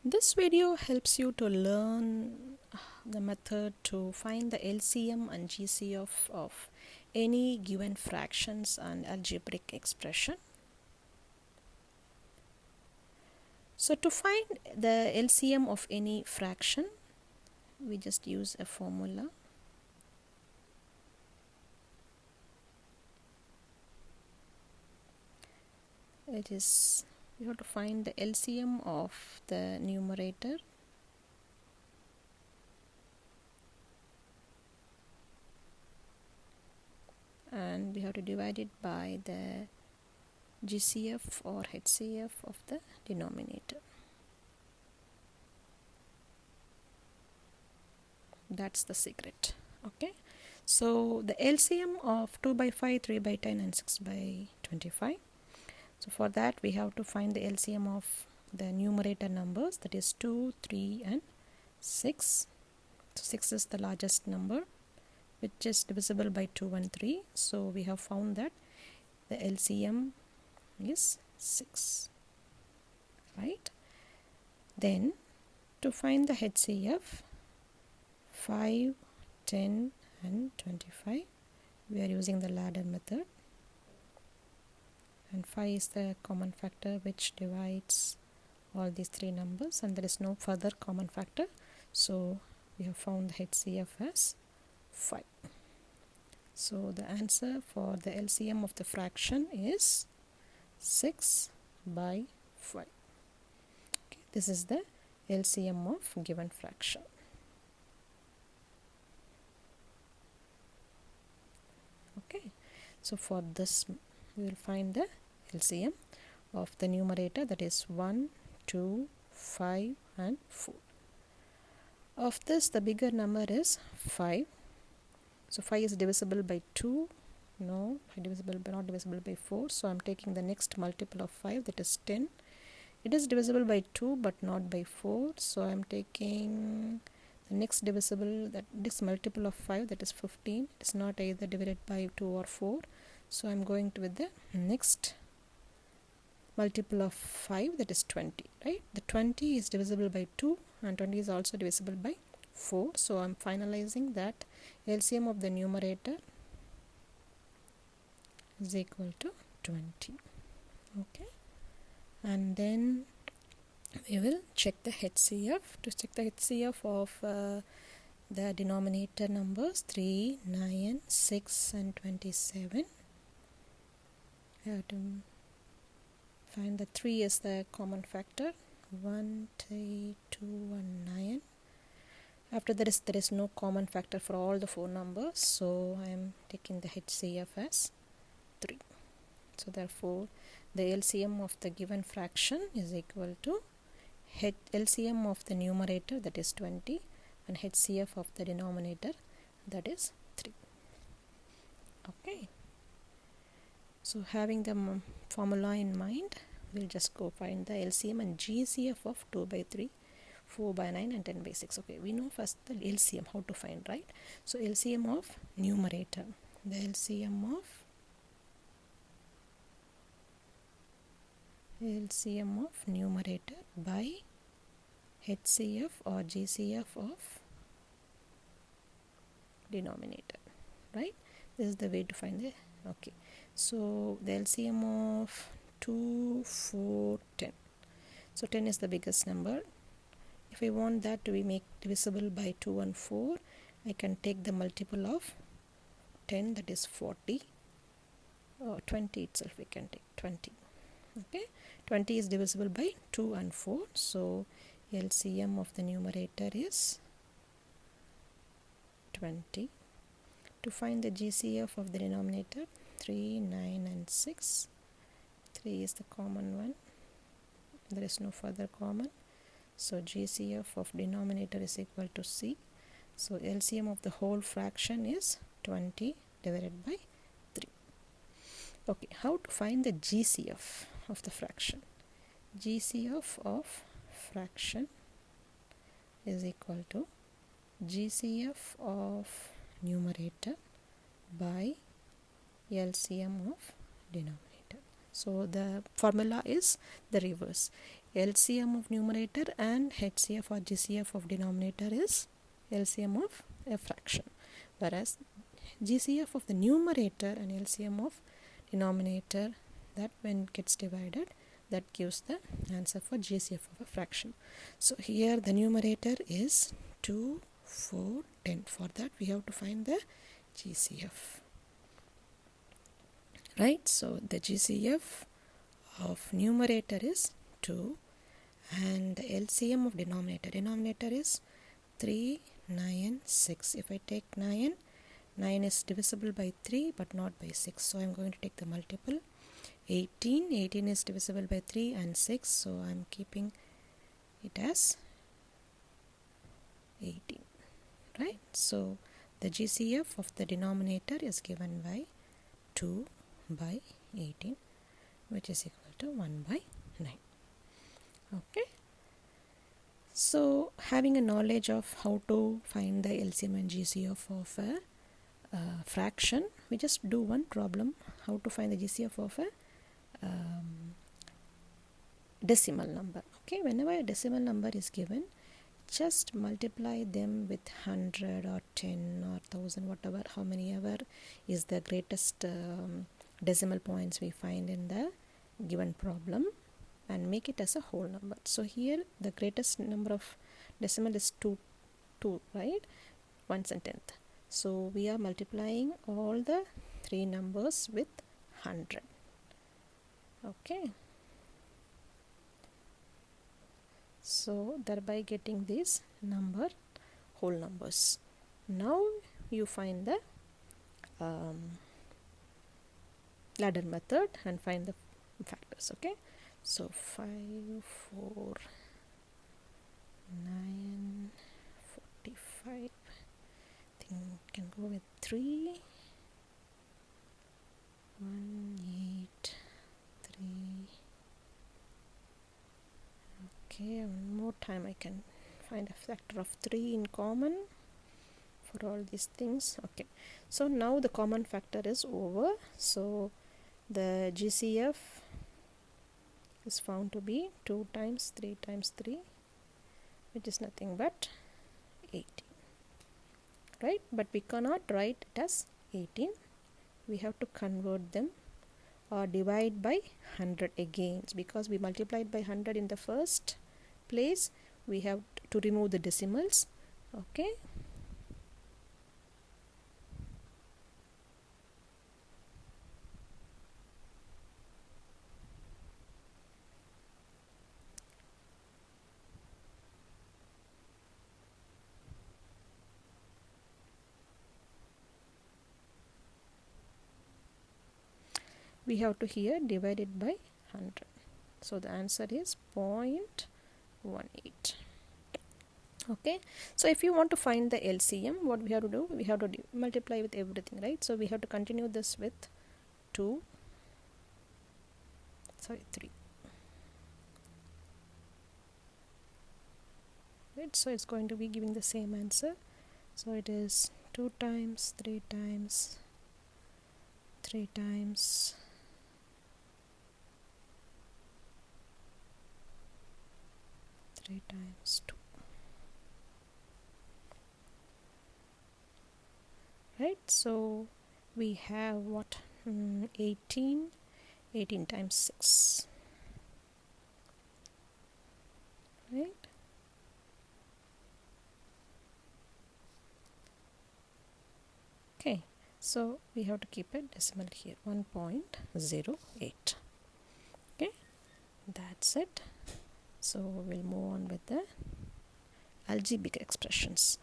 This video helps you to learn the method to find the LCM and GCF of any given fractions and algebraic expression. So to find the LCM of any fraction, we just use a formula. It is, you have to find the LCM of the numerator and we have to divide it by the GCF or HCF of the denominator. That's the secret. Okay, so the LCM of 2 by 5, 3 by 10 and 6 by 25. So for that we have to find the LCM of the numerator numbers, that is 2, 3 and 6. So 6 is the largest number which is divisible by 2 and 3. So we have found that the LCM is 6, right? Then to find the HCF, 5, 10 and 25, we are using the ladder method, and 5 is the common factor which divides all these three numbers and there is no further common factor, so we have found the HCF as 5. So the answer for the LCM of the fraction is 6 by 5. Okay, this is the LCM of given fraction. Okay, so for this we will find the LCM of the numerator, that is 1, 2, 5 and 4. Of this the bigger number is 5. So 5 is divisible by 2. No, not divisible by 4. So I am taking the next multiple of 5, that is 10. It is divisible by 2 but not by 4. So I am taking the next divisible, that this multiple of 5, that is 15. It is not either divided by 2 or 4. So I am going with the next multiple of 5, that is 20, right? The 20 is divisible by 2 and 20 is also divisible by 4. So I am finalizing that LCM of the numerator is equal to 20. Okay, and then we will check the HCF. To check the HCF of the denominator numbers 3, 9, 6 and 27, I have to find the 3 is the common factor, 1, 3, 2 and 9. After there is no common factor for all the 4 numbers, so I am taking the HCF as 3. So therefore the LCM of the given fraction is equal to LCM of the numerator, that is 20, and HCF of the denominator, that is 3. Okay, so having the formula in mind, we'll just go find the LCM and GCF of 2 by 3, 4 by 9 and 10 by 6. Okay, we know first the LCM, how to find, right? So LCM of numerator, the LCM of numerator by HCF or GCF of denominator, right? This is the way to find the, okay, so the LCM of 2, 4, 10. So 10 is the biggest number. If I want that to be made divisible by 2 and 4, I can take the multiple of 10, that is 40, or 20 itself we can take 20. Okay, 20 is divisible by 2 and 4, so LCM of the numerator is 20. To find the GCF of the denominator, 3, 9 and 6. 3 is the common one, there is no further common, so GCF of denominator is equal to C. So LCM of the whole fraction is 20 divided by 3. Okay, how to find the GCF of the fraction? GCF of fraction is equal to GCF of numerator by LCM of denominator. So the formula is the reverse. LCM of numerator and HCF or GCF of denominator is LCM of a fraction, whereas GCF of the numerator and LCM of denominator, that when it gets divided, that gives the answer for GCF of a fraction. So here the numerator is 2, 4, 10. For that we have to find the GCF. Right, so the GCF of numerator is 2 and the LCM of denominator is 3, 9, 6. If I take 9 is divisible by 3 but not by 6, so I'm going to take the multiple. 18 is divisible by 3 and 6, so I'm keeping it as 18. Right, so the GCF of the denominator is given by 2 by 18, which is equal to 1 by 9. Okay, so having a knowledge of how to find the LCM and GCF of a fraction, we just do one problem, how to find the GCF of a decimal number. Okay, whenever a decimal number is given, just multiply them with 100 or 10 or 1000, whatever, how many ever is the greatest decimal points we find in the given problem, and make it as a whole number. So here the greatest number of decimal is 2, right, 1s and 10th. So we are multiplying all the three numbers with 100. Okay, so thereby getting these whole numbers. Now you find the ladder method and find the factors. Okay, so 5, 4, 9, 45. I think can go with 3, 1, 8, 3. Okay, one more time I can find a factor of 3 in common for all these things. Okay, so now the common factor is over, so the GCF is found to be 2 times 3 times 3, which is nothing but 18. Right, but we cannot write it as 18. We have to convert them or divide by 100 again, because we multiplied by 100 in the first place. We have to remove the decimals. Okay, we have to here divide it by 100. So the answer is 0.18. Okay, so if you want to find the LCM, what we have to do, we have to multiply with everything, right? So we have to continue this with 3. Right, so it's going to be giving the same answer. So it is 2 times 3 times 3 times 3 times 2. Right, so we have what, 18 times 6. Right, okay, so we have to keep a decimal here, 1.08. okay, that's it. So we'll move on with the algebraic expressions.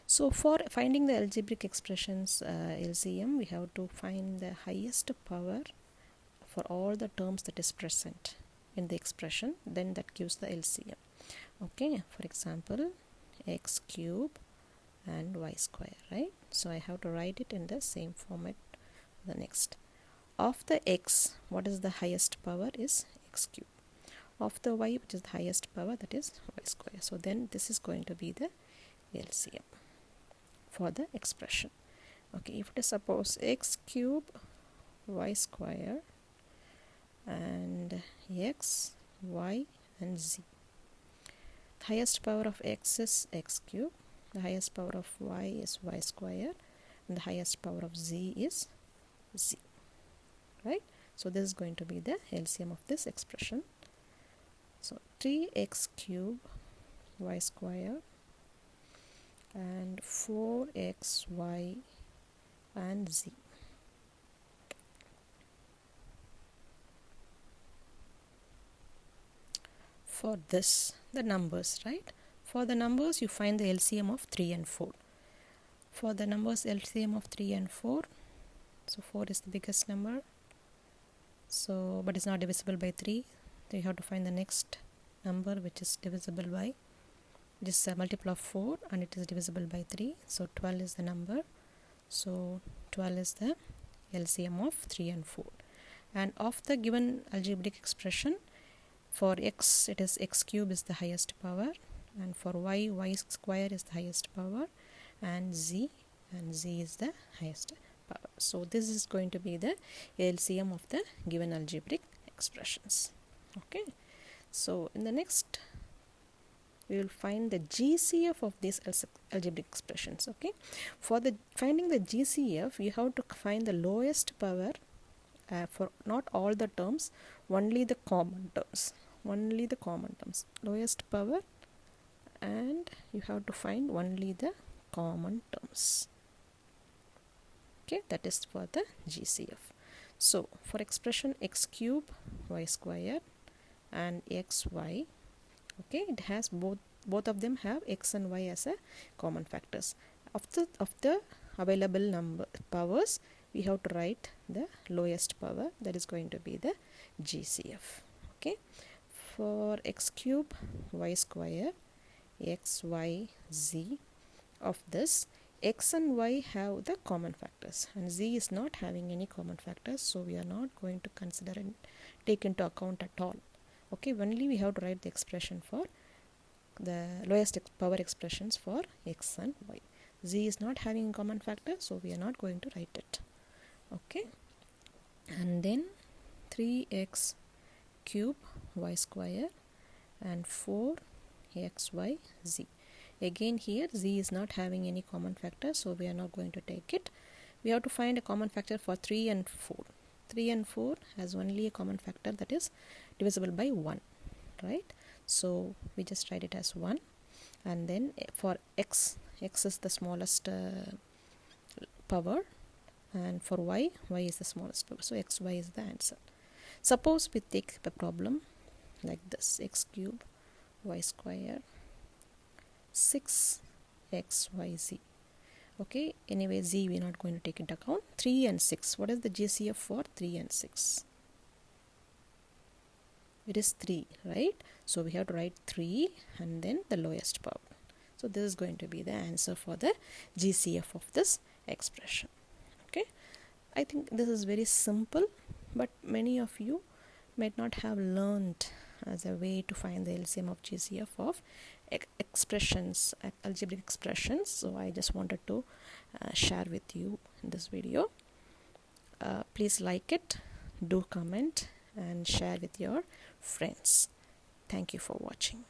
So for finding the algebraic expressions LCM, we have to find the highest power for all the terms that is present in the expression, then that gives the LCM. Okay, for example, x cube and y square, right? So I have to write it in the same format. The next, of the x, what is the highest power is x cube. Of the y, which is the highest power, that is y square. So then this is going to be the LCM for the expression. Okay, if it is suppose x cube y square and x, y and z. The highest power of x is x cube, the highest power of y is y square, and the highest power of z is z, right? So this is going to be the LCM of this expression. So 3x cube y square and 4xy and z. For this, the numbers, right? For the numbers, you find the LCM of 3 and 4. For the numbers LCM of 3 and 4, so 4 is the biggest number, so but it's not divisible by 3. So you have to find the next number which is divisible by, which is a multiple of 4 and it is divisible by 3. So 12 is the number. So 12 is the LCM of 3 and 4. And of the given algebraic expression, for x it is x cube is the highest power, and for y, y square is the highest power, and z is the highest power. So this is going to be the LCM of the given algebraic expressions. Okay, so in the next we will find the GCF of these algebraic expressions. Okay, for the finding the GCF, you have to find the lowest power for not all the terms, only the common terms, lowest power, and you have to find only the common terms. Okay, that is for the GCF. So for expression x cube y square and xy, okay, it has both of them have x and y as a common factors. Of the available number powers, we have to write the lowest power, that is going to be the GCF. Okay, for x cube y square x y z, of this x and y have the common factors and z is not having any common factors, so we are not going to consider and take into account at all. Okay, only we have to write the expression for the lowest power expressions for x and y. Z is not having common factor, so we are not going to write it. Okay, and then 3x cube y square and 4xy z. Again here z is not having any common factor, so we are not going to take it. We have to find a common factor for 3 and 4. 3 and 4 has only a common factor, that is divisible by 1, right? So we just write it as 1, and then for x is the smallest power, and for y is the smallest power, so xy is the answer. Suppose we take the problem like this: x cube y square 6xyz. Okay, anyway z we are not going to take into account. 3 and 6, what is the GCF for 3 and 6? It is 3, right? So we have to write 3 and then the lowest power. So this is going to be the answer for the GCF of this expression. Okay, I think this is very simple, but many of you might not have learned as a way to find the LCM of GCF of expressions, algebraic expressions. So I just wanted to share with you in this video. Please like it, do comment and share with your friends. Thank you for watching.